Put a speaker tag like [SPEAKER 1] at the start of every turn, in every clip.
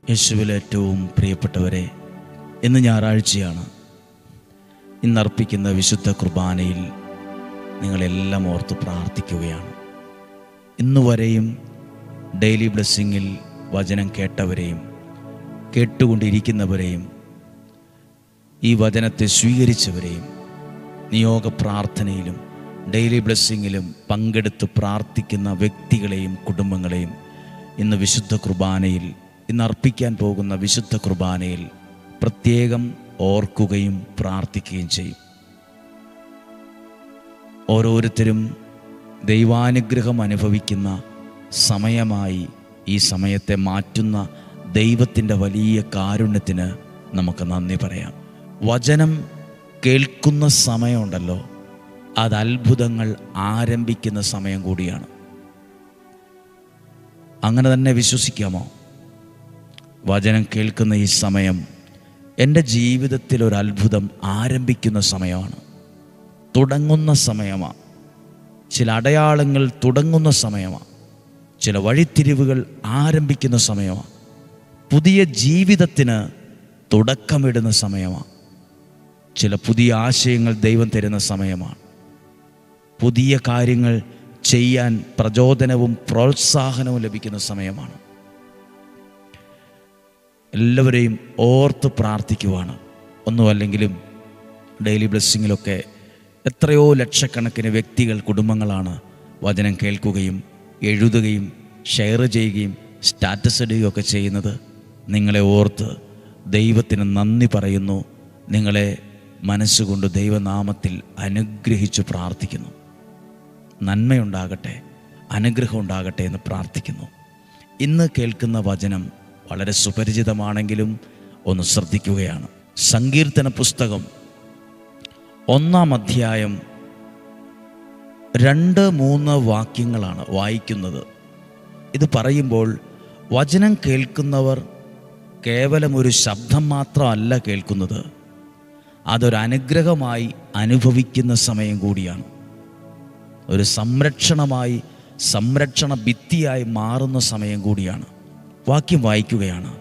[SPEAKER 1] യേശുവിൽ ഏറ്റവും പ്രിയപ്പെട്ടവരെ, ഇന്ന് ഞായറാഴ്ചയാണ്. ഇന്നർപ്പിക്കുന്ന വിശുദ്ധ കുർബാനയിൽ നിങ്ങളെല്ലാം ഓർത്ത് പ്രാർത്ഥിക്കുകയാണ്. ഇന്നുവരെയും ഡെയിലി ബ്ലെസ്സിങ്ങിൽ വചനം കേട്ടവരെയും കേട്ടുകൊണ്ടിരിക്കുന്നവരെയും ഈ വചനത്തെ സ്വീകരിച്ചവരെയും നിയോഗ പ്രാർത്ഥനയിലും ഡെയിലി ബ്ലെസ്സിങ്ങിലും പങ്കെടുത്ത് പ്രാർത്ഥിക്കുന്ന വ്യക്തികളെയും കുടുംബങ്ങളെയും ഇന്ന് വിശുദ്ധ കുർബാനയിൽ, ഇന്ന് അർപ്പിക്കാൻ പോകുന്ന വിശുദ്ധ കുർബാനയിൽ പ്രത്യേകം ഓർക്കുകയും പ്രാർത്ഥിക്കുകയും ചെയ്യും. ഓരോരുത്തരും ദൈവാനുഗ്രഹം അനുഭവിക്കുന്ന സമയമായി ഈ സമയത്തെ മാറ്റുന്ന ദൈവത്തിൻ്റെ വലിയ കാരുണ്യത്തിന് നമുക്ക് നന്ദി പറയാം. വചനം കേൾക്കുന്ന സമയമുണ്ടല്ലോ, അത് അത്ഭുതങ്ങൾ ആരംഭിക്കുന്ന സമയം കൂടിയാണ്. അങ്ങനെ തന്നെ വിശ്വസിക്കാമോ? വചനം കേൾക്കുന്ന ഈ സമയം എൻ്റെ ജീവിതത്തിൽ ഒരു അത്ഭുതം ആരംഭിക്കുന്ന സമയമാണ്, തുടങ്ങുന്ന സമയമാണ്. ചില അടയാളങ്ങൾ തുടങ്ങുന്ന സമയമാണ്, ചില വഴിത്തിരിവുകൾ ആരംഭിക്കുന്ന സമയമാണ്, പുതിയ ജീവിതത്തിന് തുടക്കമിടുന്ന സമയമാണ്, ചില പുതിയ ആശയങ്ങൾ ദൈവം തരുന്ന സമയമാണ്, പുതിയ കാര്യങ്ങൾ ചെയ്യാൻ പ്രചോദനവും പ്രോത്സാഹനവും ലഭിക്കുന്ന സമയമാണ്. എല്ലാവരെയും ഓർത്ത് പ്രാർത്ഥിക്കുവാണ്. ഒന്നുമല്ലെങ്കിലും ഡെയിലി ബ്ലെസ്സിങ്ങിലൊക്കെ എത്രയോ ലക്ഷക്കണക്കിന് വ്യക്തികൾ, കുടുംബങ്ങളാണ് വചനം കേൾക്കുകയും എഴുതുകയും ഷെയർ ചെയ്യുകയും സ്റ്റാറ്റസ് ഇടുകയും ഒക്കെ ചെയ്യുന്നത്. നിങ്ങളെ ഓർത്ത് ദൈവത്തിന് നന്ദി പറയുന്നു. നിങ്ങളെ മനസ്സുകൊണ്ട് ദൈവനാമത്തിൽ അനുഗ്രഹിച്ചു പ്രാർത്ഥിക്കുന്നു. നന്മയുണ്ടാകട്ടെ, അനുഗ്രഹം ഉണ്ടാകട്ടെ എന്ന് പ്രാർത്ഥിക്കുന്നു. ഇന്ന് കേൾക്കുന്ന വചനം വളരെ സുപരിചിതമാണെങ്കിലും ഒന്ന് ശ്രദ്ധിക്കുകയാണ്. സങ്കീർത്തന പുസ്തകം 1-ാം അധ്യായം 2-3 വാക്യങ്ങളാണ് വായിക്കുന്നത്. ഇത് പറയുമ്പോൾ വചനം കേൾക്കുന്നവർ കേവലം ഒരു ശബ്ദം മാത്രമല്ല കേൾക്കുന്നത്, അതൊരു അനുഗ്രഹമായി അനുഭവിക്കുന്ന സമയം കൂടിയാണ്. ഒരു സംരക്ഷണ ഭിത്തിയായി മാറുന്ന സമയം കൂടിയാണ്. വാക്യം വായിക്കുകയാണ്.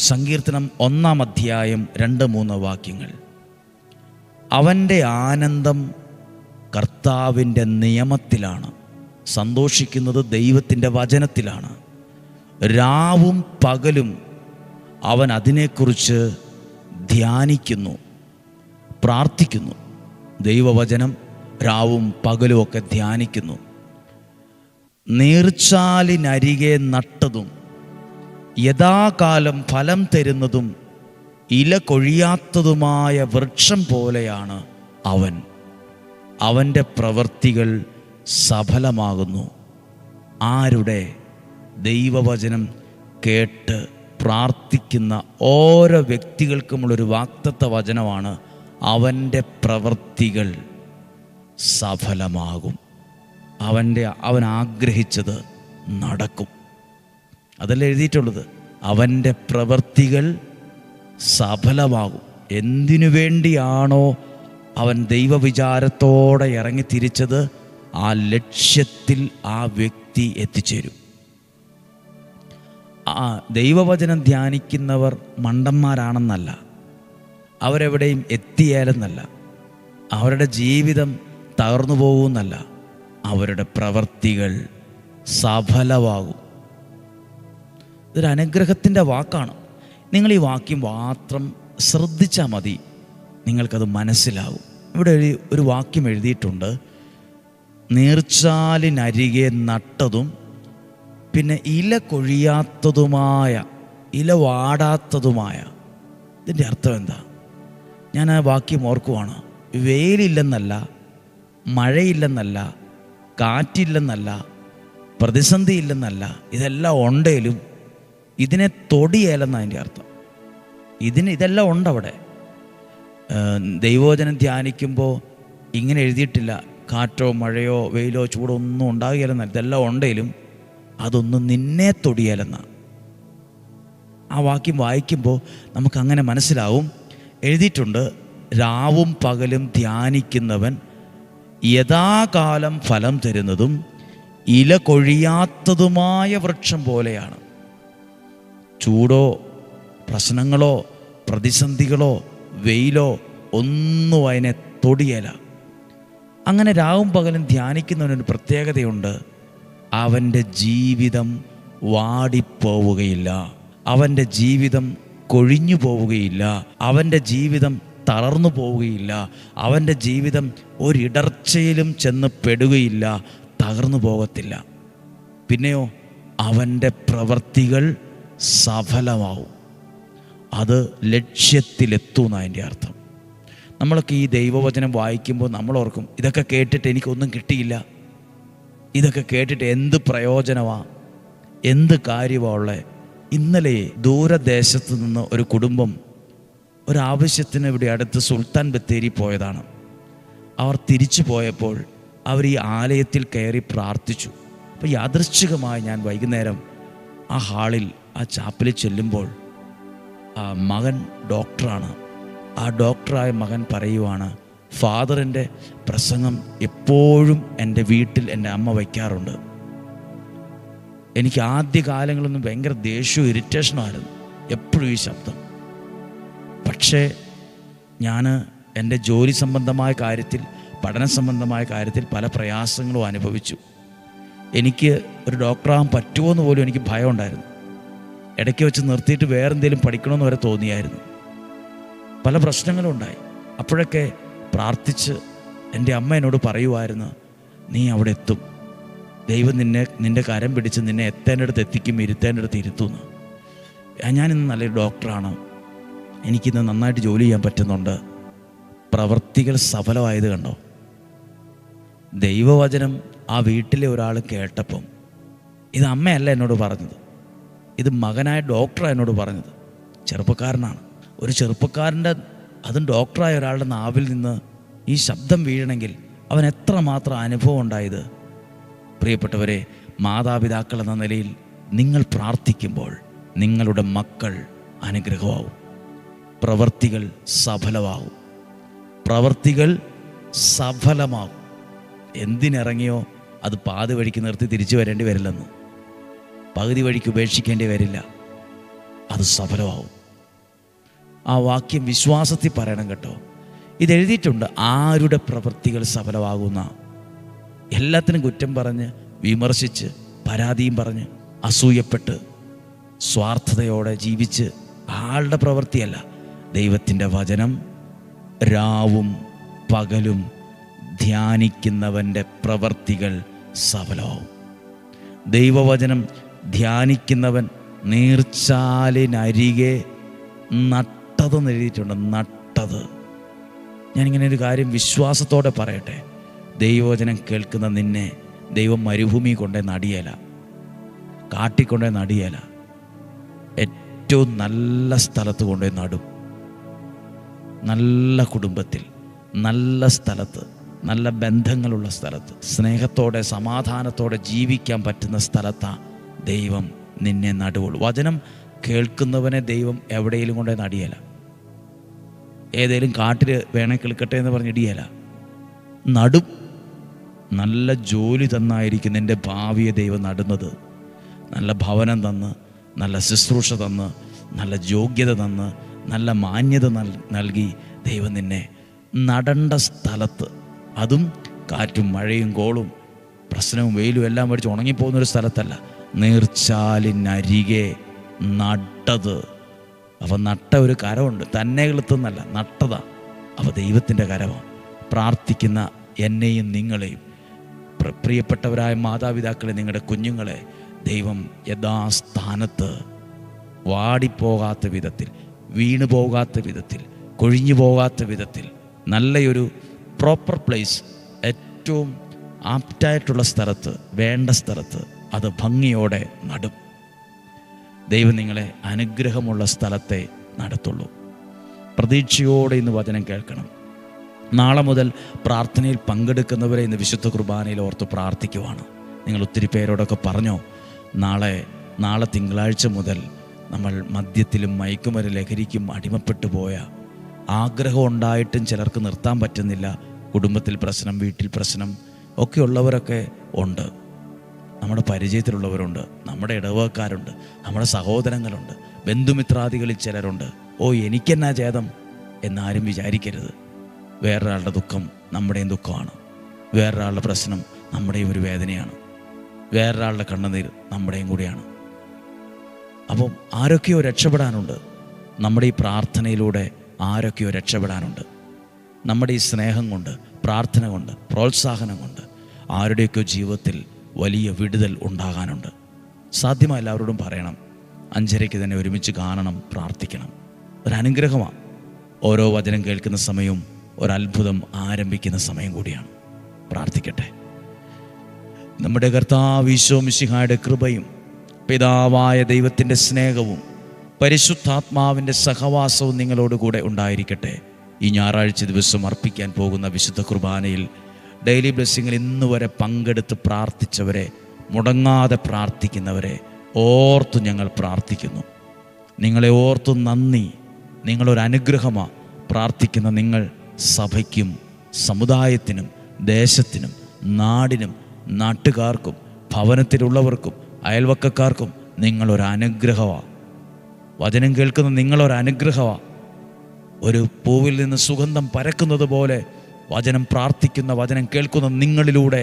[SPEAKER 1] സങ്കീർത്തനം 1-ാം അധ്യായം 2-3 വാക്യങ്ങൾ. അവൻ്റെ ആനന്ദം കർത്താവിൻ്റെ നിയമത്തിലാണ്, സന്തോഷിക്കുന്നത് ദൈവത്തിൻ്റെ വചനത്തിലാണ്. രാവും പകലും അവൻ അതിനെക്കുറിച്ച് ധ്യാനിക്കുന്നു, പ്രാർത്ഥിക്കുന്നു. ദൈവവചനം രാവും പകലും ഒക്കെ ധ്യാനിക്കുന്നു. നീർച്ചാലിനരികെ നട്ടതും യഥാകാലം ഫലം തരുന്നതും ഇല കൊഴിയാത്തതുമായ വൃക്ഷം പോലെയാണ് അവൻ. അവൻ്റെ പ്രവൃത്തികൾ സഫലമാകുന്നു. ആരുടെ? ദൈവവചനം കേട്ട് പ്രാർത്ഥിക്കുന്ന ഓരോ വ്യക്തികൾക്കുമുള്ളൊരു വാഗ്ദത്ത വചനമാണ്. അവൻ്റെ പ്രവൃത്തികൾ സഫലമാകും. അവൻ ആഗ്രഹിച്ചത് നടക്കും. അതല്ല എഴുതിയിട്ടുള്ളത്. അവൻ്റെ പ്രവൃത്തികൾ സഫലമാകും. എന്തിനു വേണ്ടിയാണോ അവൻ ദൈവവിചാരത്തോടെ ഇറങ്ങി തിരിച്ചത്, ആ ലക്ഷ്യത്തിൽ ആ വ്യക്തി എത്തിച്ചേരും. ആ ദൈവവചനം ധ്യാനിക്കുന്നവർ മണ്ടന്മാരാണെന്നല്ല, അവരെവിടെയും എത്തിയാലെന്നല്ല, അവരുടെ ജീവിതം തകർന്നു പോകുമെന്നല്ല, അവരുടെ പ്രവൃത്തികൾ സഫലമാകും. ഇതൊരു അനുഗ്രഹത്തിൻ്റെ വാക്കാണ്. നിങ്ങൾ ഈ വാക്യം മാത്രം ശ്രദ്ധിച്ചാൽ മതി, നിങ്ങൾക്കത് മനസ്സിലാവും. ഇവിടെ ഒരു വാക്യം എഴുതിയിട്ടുണ്ട്. നീർച്ചാലിനരികെ നട്ടതും പിന്നെ ഇല കൊഴിയാത്തതുമായ, ഇല വാടാത്തതുമായ. ഇതിൻ്റെ അർത്ഥം എന്താ? ഞാൻ ആ വാക്യം ഓർക്കുവാണ്. വെയിലില്ലെന്നല്ല, മഴയില്ലെന്നല്ല, കാറ്റില്ലെന്നല്ല, പ്രതിസന്ധി ഇല്ലെന്നല്ല, ഇതെല്ലാം ഉണ്ടെങ്കിലും ഇതിനെ തൊടിയേലെന്നാണ് അതിൻ്റെ അർത്ഥം. ഇതെല്ലാം ഉണ്ടവിടെ. ദൈവവചനം ധ്യാനിക്കുമ്പോൾ ഇങ്ങനെ എഴുതിയിട്ടില്ല, കാറ്റോ മഴയോ വെയിലോ ചൂടോ ഒന്നും ഉണ്ടാകുകയില്ലെന്നല്ല. ഇതെല്ലാം ഉണ്ടെങ്കിലും അതൊന്നും നിന്നെ തൊടിയേലെന്നാണ്. ആ വാക്യം വായിക്കുമ്പോൾ നമുക്കങ്ങനെ മനസ്സിലാവും. എഴുതിയിട്ടുണ്ട്, രാവും പകലും ധ്യാനിക്കുന്നവൻ യഥാകാലം ഫലം തരുന്നതും ഇല കൊഴിയാത്തതുമായ വൃക്ഷം പോലെയാണ്. ചൂടോ പ്രശ്നങ്ങളോ പ്രതിസന്ധികളോ വെയിലോ ഒന്നും അതിനെ തൊടിയല. അങ്ങനെ രാവും പകലും ധ്യാനിക്കുന്നവനൊരു പ്രത്യേകതയുണ്ട്. അവൻ്റെ ജീവിതം വാടിപ്പോവുകയില്ല, അവൻ്റെ ജീവിതം കൊഴിഞ്ഞു പോവുകയില്ല, അവൻ്റെ ജീവിതം തളർന്നു പോവുകയില്ല, അവൻ്റെ ജീവിതം ഒരിടർച്ചയിലും ചെന്ന് പെടുകയില്ല, തകർന്നു പോകത്തില്ല. പിന്നെയോ അവൻ്റെ പ്രവൃത്തികൾ സഫലമാവും. അത് ലക്ഷ്യത്തിലെത്തുമെന്നാണ് അതിൻ്റെ അർത്ഥം. നമ്മളൊക്കെ ഈ ദൈവവചനം വായിക്കുമ്പോൾ നമ്മളോർക്കും, ഇതൊക്കെ കേട്ടിട്ട് എനിക്കൊന്നും കിട്ടിയില്ല, ഇതൊക്കെ കേട്ടിട്ട് എന്ത് പ്രയോജനമാണ്, എന്ത് കാര്യമാണ് ഉള്ളത്. ഇന്നലെ ദൂരദേശത്ത് നിന്ന് ഒരു കുടുംബം ഒരാവശ്യത്തിന് ഇവിടെ അടുത്ത് സുൽത്താൻ ബത്തേരി പോയതാണ്. അവർ തിരിച്ചു പോയപ്പോൾ അവർ ഈ ആലയത്തിൽ കയറി പ്രാർത്ഥിച്ചു. അപ്പോൾ യാദൃശ്ചികമായി ഞാൻ വൈകുന്നേരം ആ ഹാളിൽ ആ ചാപ്പലിൽ ചെല്ലുമ്പോൾ ആ മകൻ ഡോക്ടറാണ്. ആ ഡോക്ടറായ മകൻ പറയുവാണ്, ഫാദറിൻ്റെ പ്രസംഗം എപ്പോഴും എൻ്റെ വീട്ടിൽ എൻ്റെ അമ്മ വയ്ക്കാറുണ്ട്. എനിക്ക് ആദ്യ കാലങ്ങളൊന്നും ഭയങ്കര ദേഷ്യവും ഇറിറ്റേഷനുമായിരുന്നു, എപ്പോഴും ഈ ശബ്ദം. പക്ഷേ ഞാൻ എൻ്റെ ജോലി സംബന്ധമായ കാര്യത്തിൽ, പഠന സംബന്ധമായ കാര്യത്തിൽ പല പ്രയാസങ്ങളും അനുഭവിച്ചു. എനിക്ക് ഒരു ഡോക്ടറാകാൻ പറ്റുമോ എന്ന് പോലും എനിക്ക് ഭയം ഉണ്ടായിരുന്നു. ഇടയ്ക്ക് വെച്ച് നിർത്തിയിട്ട് വേറെന്തെങ്കിലും പഠിക്കണമെന്ന് വരെ തോന്നിയായിരുന്നു. പല പ്രശ്നങ്ങളും ഉണ്ടായി. അപ്പോഴൊക്കെ പ്രാർത്ഥിച്ച് എൻ്റെ അമ്മ എന്നോട് പറയുമായിരുന്നു, നീ അവിടെ എത്തും, ദൈവം നിൻ്റെ കരം പിടിച്ച് നിന്നെ എത്തേണ്ടടുത്ത് എത്തിക്കും, ഇരുത്തേണ്ടടുത്ത് ഇരുത്തുമെന്ന്. ഞാനിന്ന് നല്ലൊരു ഡോക്ടറാണ്, എനിക്കിന്ന് നന്നായിട്ട് ജോലി ചെയ്യാൻ പറ്റുന്നുണ്ട്. പ്രവൃത്തികൾ സഫലമായത് കണ്ടോ? ദൈവവചനം ആ വീട്ടിലെ ഒരാൾ കേട്ടപ്പം, ഇത് അമ്മയല്ല എന്നോട് പറഞ്ഞത്, ഇത് മകനായ ഡോക്ടറാണ് എന്നോട് പറഞ്ഞത്. ചെറുപ്പക്കാരനാണ്. ഒരു ചെറുപ്പക്കാരൻ്റെ, അതും ഡോക്ടറായ ഒരാളുടെ നാവിൽ നിന്ന് ഈ ശബ്ദം വീഴണമെങ്കിൽ അവൻ എത്രമാത്രം അനുഭവം ഉണ്ടായത്. പ്രിയപ്പെട്ടവരെ, മാതാപിതാക്കൾ എന്ന നിലയിൽ നിങ്ങൾ പ്രാർത്ഥിക്കുമ്പോൾ നിങ്ങളുടെ മക്കൾ അനുഗ്രഹമാവും, പ്രവൃത്തികൾ സഫലമാകും, പ്രവൃത്തികൾ സഫലമാകും. എന്തിനിറങ്ങിയോ അത് പാതി വഴിക്ക് നിർത്തി തിരിച്ചു വരേണ്ടി വരില്ലെന്ന്, പകുതി വഴിക്ക് ഉപേക്ഷിക്കേണ്ടി വരില്ല, അത് സഫലമാവും. ആ വാക്യം വിശ്വാസത്തിൽ പറയണം കേട്ടോ. ഇതെഴുതിയിട്ടുണ്ട്, ആരുടെ പ്രവൃത്തികൾ സഫലമാകുന്ന. എല്ലാത്തിനും കുറ്റം പറഞ്ഞ്, വിമർശിച്ച്, പരാതിയും പറഞ്ഞ്, അസൂയപ്പെട്ട്, സ്വാർത്ഥതയോടെ ജീവിച്ച് ആളുടെ പ്രവൃത്തിയല്ല. ദൈവത്തിൻ്റെ വചനം രാവും പകലും ധ്യാനിക്കുന്നവൻ്റെ പ്രവൃത്തികൾ സഫലമാവും. ദൈവവചനം ധ്യാനിക്കുന്നവൻ നീർച്ചാലിനരികെ നട്ടതെന്ന് എഴുതിയിട്ടുണ്ട്. നട്ടത്. ഞാനിങ്ങനെ ഒരു കാര്യം വിശ്വാസത്തോടെ പറയട്ടെ, ദൈവവചനം കേൾക്കുന്ന നിന്നെ ദൈവം മരുഭൂമി കൊണ്ടേ നടിയല, കാട്ടിക്കൊണ്ടേ നടിയല, ഏറ്റവും നല്ല സ്ഥലത്ത് കൊണ്ടേ നടും. നല്ല കുടുംബത്തിൽ, നല്ല സ്ഥലത്ത്, നല്ല ബന്ധങ്ങളുള്ള സ്ഥലത്ത്, സ്നേഹത്തോടെ സമാധാനത്തോടെ ജീവിക്കാൻ പറ്റുന്ന സ്ഥലത്താണ് ദൈവം നിന്നെ നടുവുള്ളൂ. വചനം കേൾക്കുന്നവനെ ദൈവം എവിടെയെങ്കിലും കൊണ്ടേ നടിയല, ഏതെങ്കിലും കാട്ടിൽ വേണേ കിളിക്കട്ടെ എന്ന് പറഞ്ഞിടിയല, നടും. നല്ല ജോലി തന്നായിരിക്കും നിൻ്റെ ഭാവിയെ ദൈവം നടുന്നത്. നല്ല ഭവനം തന്ന്, നല്ല ശുശ്രൂഷ തന്ന്, നല്ല യോഗ്യത തന്ന്, നല്ല മാന്യത നൽകി ദൈവം നിന്നെ നടേണ്ട സ്ഥലത്ത്, അതും കാറ്റും മഴയും കോളും പ്രശ്നവും വെയിലും എല്ലാം പഠിച്ച് ഉണങ്ങിപ്പോകുന്നൊരു സ്ഥലത്തല്ല, നീർച്ചാലിനരികെ നട്ടത്. അപ്പോൾ നട്ട ഒരു കരമുണ്ട്, തന്നെ കിളുത്തുന്നല്ല, നട്ടതാ. അപ്പോൾ ദൈവത്തിൻ്റെ കരമാണ്. പ്രാർത്ഥിക്കുന്ന എന്നെയും നിങ്ങളെയും, പ്രിയപ്പെട്ടവരായ മാതാപിതാക്കളെ, നിങ്ങളുടെ കുഞ്ഞുങ്ങളെ ദൈവം യഥാസ്ഥാനത്ത്, വാടിപ്പോകാത്ത വിധത്തിൽ, വീണു പോകാത്ത വിധത്തിൽ, കൊഴിഞ്ഞു പോകാത്ത വിധത്തിൽ, നല്ലൊരു പ്രോപ്പർ പ്ലേസ്, ഏറ്റവും ആപ്റ്റായിട്ടുള്ള സ്ഥലത്ത്, വേണ്ട സ്ഥലത്ത് അത് ഭംഗിയോടെ നടും. ദൈവം നിങ്ങളെ അനുഗ്രഹമുള്ള സ്ഥലത്തെ നടത്തുള്ളൂ. പ്രതീക്ഷയോടെ ഇന്ന് വചനം കേൾക്കണം. നാളെ മുതൽ പ്രാർത്ഥനയിൽ പങ്കെടുക്കുന്നവരെ ഇന്ന് വിശുദ്ധ കുർബാനയിൽ ഓർത്ത് പ്രാർത്ഥിക്കുവാണ്. നിങ്ങൾ ഒത്തിരി പേരോടൊക്കെ പറഞ്ഞോ, നാളെ തിങ്കളാഴ്ച മുതൽ നമ്മൾ മദ്യത്തിലും മയക്കുമരുന്ന് ലഹരിക്കും അടിമപ്പെട്ടു പോയ, ആഗ്രഹം ഉണ്ടായിട്ടും ചിലർക്ക് നിർത്താൻ പറ്റുന്നില്ല, കുടുംബത്തിൽ പ്രശ്നം, വീട്ടിൽ പ്രശ്നം ഒക്കെ ഉള്ളവരൊക്കെ ഉണ്ട്. നമ്മുടെ പരിചയത്തിലുള്ളവരുണ്ട്, നമ്മുടെ ഇടവകക്കാരുണ്ട്, നമ്മുടെ സഹോദരങ്ങളുണ്ട്. ബന്ധുമിത്രാദികളിൽ ചിലരുണ്ട്, ഓ എനിക്കെന്നാ ഛേദം എന്നാരും വിചാരിക്കരുത്. വേറൊരാളുടെ ദുഃഖം നമ്മുടെയും ദുഃഖമാണ്. വേറൊരാളുടെ പ്രശ്നം നമ്മുടെയും ഒരു വേദനയാണ്. വേറൊരാളുടെ കണ്ണുനീർ നമ്മുടെയും കൂടിയാണ്. അപ്പം ആരൊക്കെയോ രക്ഷപ്പെടാനുണ്ട്. നമ്മുടെ ഈ പ്രാർത്ഥനയിലൂടെ ആരൊക്കെയോ രക്ഷപ്പെടാനുണ്ട്. നമ്മുടെ ഈ സ്നേഹം കൊണ്ട്, പ്രാർത്ഥന കൊണ്ട്, പ്രോത്സാഹനം കൊണ്ട് ആരുടെയൊക്കെയോ ജീവിതത്തിൽ വലിയ വിടുതൽ ഉണ്ടാകാനുണ്ട്. സാധ്യമായ എല്ലാവരോടും പറയണം, 5:30 തന്നെ ഒരുമിച്ച് കാണണം, പ്രാർത്ഥിക്കണം. ഒരനുഗ്രഹമാണ്. ഓരോ വചനം കേൾക്കുന്ന സമയവും ഒരത്ഭുതം ആരംഭിക്കുന്ന സമയം കൂടിയാണ്. പ്രാർത്ഥിക്കട്ടെ. നമ്മുടെ കർത്താവ് ഈശോ മിശിഹായുടെ കൃപയും പിതാവായ ദൈവത്തിൻ്റെ സ്നേഹവും പരിശുദ്ധാത്മാവിൻ്റെ സഹവാസവും നിങ്ങളോടുകൂടെ ഉണ്ടായിരിക്കട്ടെ. ഈ ഞായറാഴ്ച ദിവസം അർപ്പിക്കാൻ പോകുന്ന വിശുദ്ധ കുർബാനയിൽ ഡെയിലി ബ്ലെസ്സിങ്ങിൽ ഇന്ന് വരെ പങ്കെടുത്ത് പ്രാർത്ഥിച്ചവരെ, മുടങ്ങാതെ പ്രാർത്ഥിക്കുന്നവരെ ഓർത്തു ഞങ്ങൾ പ്രാർത്ഥിക്കുന്നു. നിങ്ങളെ ഓർത്തു നന്ദി. നിങ്ങളൊരനുഗ്രഹമാണ്. പ്രാർത്ഥിക്കുന്ന നിങ്ങൾ സഭയ്ക്കും സമുദായത്തിനും ദേശത്തിനും നാടിനും നാട്ടുകാർക്കും ഭവനത്തിലുള്ളവർക്കും അയൽവക്കക്കാർക്കും നിങ്ങളൊരനുഗ്രഹമാണ്. വചനം കേൾക്കുന്ന നിങ്ങളൊരനുഗ്രഹമാണ്. ഒരു പൂവിൽ നിന്ന് സുഗന്ധം പരക്കുന്നത് പോലെ വചനം പ്രാർത്ഥിക്കുന്ന, വചനം കേൾക്കുന്ന നിങ്ങളിലൂടെ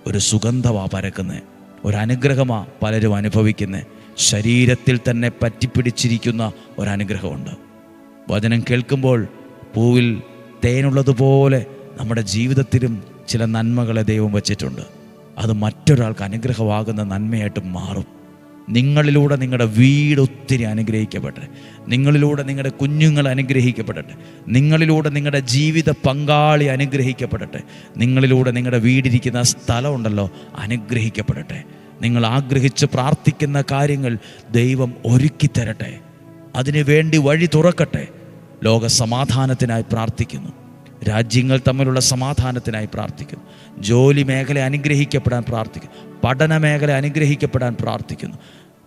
[SPEAKER 1] ഒരു സുഗന്ധമാണ് പരക്കുന്നത്. ഒരനുഗ്രഹമാണ് പലരും അനുഭവിക്കുന്നത്. ശരീരത്തിൽ തന്നെ പറ്റിപ്പിടിച്ചിരിക്കുന്ന ഒരനുഗ്രഹമുണ്ട്. വചനം കേൾക്കുമ്പോൾ പൂവിൽ തേനുള്ളതുപോലെ നമ്മുടെ ജീവിതത്തിലും ചില നന്മകളെ ദൈവം വച്ചിട്ടുണ്ട്. അത് മറ്റൊരാൾക്ക് അനുഗ്രഹമാകുന്ന നന്മയായിട്ട് മാറും. നിങ്ങളിലൂടെ നിങ്ങളുടെ വീട് ഒത്തിരി അനുഗ്രഹിക്കപ്പെടട്ടെ. നിങ്ങളിലൂടെ നിങ്ങളുടെ കുഞ്ഞുങ്ങൾ അനുഗ്രഹിക്കപ്പെടട്ടെ. നിങ്ങളിലൂടെ നിങ്ങളുടെ ജീവിത പങ്കാളി അനുഗ്രഹിക്കപ്പെടട്ടെ. നിങ്ങളിലൂടെ നിങ്ങളുടെ വീടിരിക്കുന്ന സ്ഥലമുണ്ടല്ലോ അനുഗ്രഹിക്കപ്പെടട്ടെ. നിങ്ങൾ ആഗ്രഹിച്ച് പ്രാർത്ഥിക്കുന്ന കാര്യങ്ങൾ ദൈവം ഒരുക്കി തരട്ടെ. അതിനു വേണ്ടി വഴി തുറക്കട്ടെ. ലോക സമാധാനത്തിനായി പ്രാർത്ഥിക്കുന്നു. രാജ്യങ്ങൾ തമ്മിലുള്ള സമാധാനത്തിനായി പ്രാർത്ഥിക്കുന്നു. ജോലി മേഖല അനുഗ്രഹിക്കപ്പെടാൻ പ്രാർത്ഥിക്കുന്നു. പഠന മേഖല അനുഗ്രഹിക്കപ്പെടാൻ പ്രാർത്ഥിക്കുന്നു.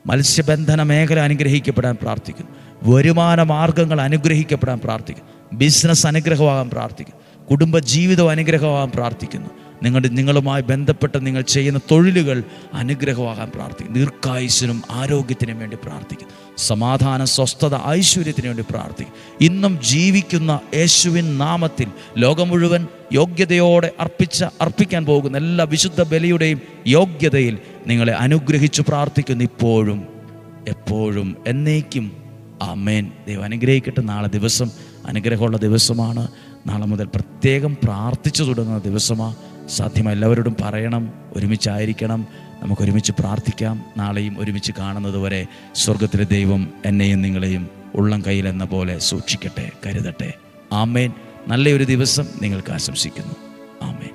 [SPEAKER 1] മത്സ്യബന്ധന മേഖല അനുഗ്രഹിക്കപ്പെടാൻ പ്രാർത്ഥിക്കുന്നു. വരുമാന മാർഗങ്ങൾ അനുഗ്രഹിക്കപ്പെടാൻ പ്രാർത്ഥിക്കുന്നു. ബിസിനസ് അനുഗ്രഹമാകാൻ പ്രാർത്ഥിക്കുന്നു. കുടുംബജീവിതം അനുഗ്രഹമാകാൻ പ്രാർത്ഥിക്കുന്നു. നിങ്ങളുമായി ബന്ധപ്പെട്ട് നിങ്ങൾ ചെയ്യുന്ന തൊഴിലുകൾ അനുഗ്രഹമാകാൻ പ്രാർത്ഥിക്കുന്നു. ദീർഘായുസ്സിനും ആരോഗ്യത്തിനും വേണ്ടി പ്രാർത്ഥിക്കുന്നു. സമാധാനം, സ്വസ്ഥത, ഐശ്വര്യത്തിന് വേണ്ടി പ്രാർത്ഥിക്കും. ഇന്നും ജീവിക്കുന്ന യേശുവിൻ നാമത്തിൽ ലോകം മുഴുവൻ യോഗ്യതയോടെ അർപ്പിക്കാൻ പോകുന്ന എല്ലാ വിശുദ്ധ ബലിയുടെയും യോഗ്യതയിൽ നിങ്ങളെ അനുഗ്രഹിച്ചു പ്രാർത്ഥിക്കുന്നു. ഇപ്പോഴും എപ്പോഴും എന്നേക്കും ആമേൻ. ദൈവം അനുഗ്രഹിക്കട്ടെ. നാളെ ദിവസം അനുഗ്രഹമുള്ള ദിവസമാണ്. നാളെ മുതൽ പ്രത്യേകം പ്രാർത്ഥിച്ചു തുടങ്ങുന്ന ദിവസമാണ്. സാധ്യമായ എല്ലാവരോടും പറയണം, ഒരുമിച്ചായിരിക്കണം, നമുക്കൊരുമിച്ച് പ്രാർത്ഥിക്കാം. നാളെയും ഒരുമിച്ച് കാണുന്നത് വരെ സ്വർഗത്തിലെ ദൈവം എന്നെയും നിങ്ങളെയും ഉള്ളം കയ്യിൽ എന്ന പോലെ സൂക്ഷിക്കട്ടെ, കരുതട്ടെ. ആമേൻ. നല്ലൊരു ദിവസം നിങ്ങൾക്ക് ആശംസിക്കുന്നു.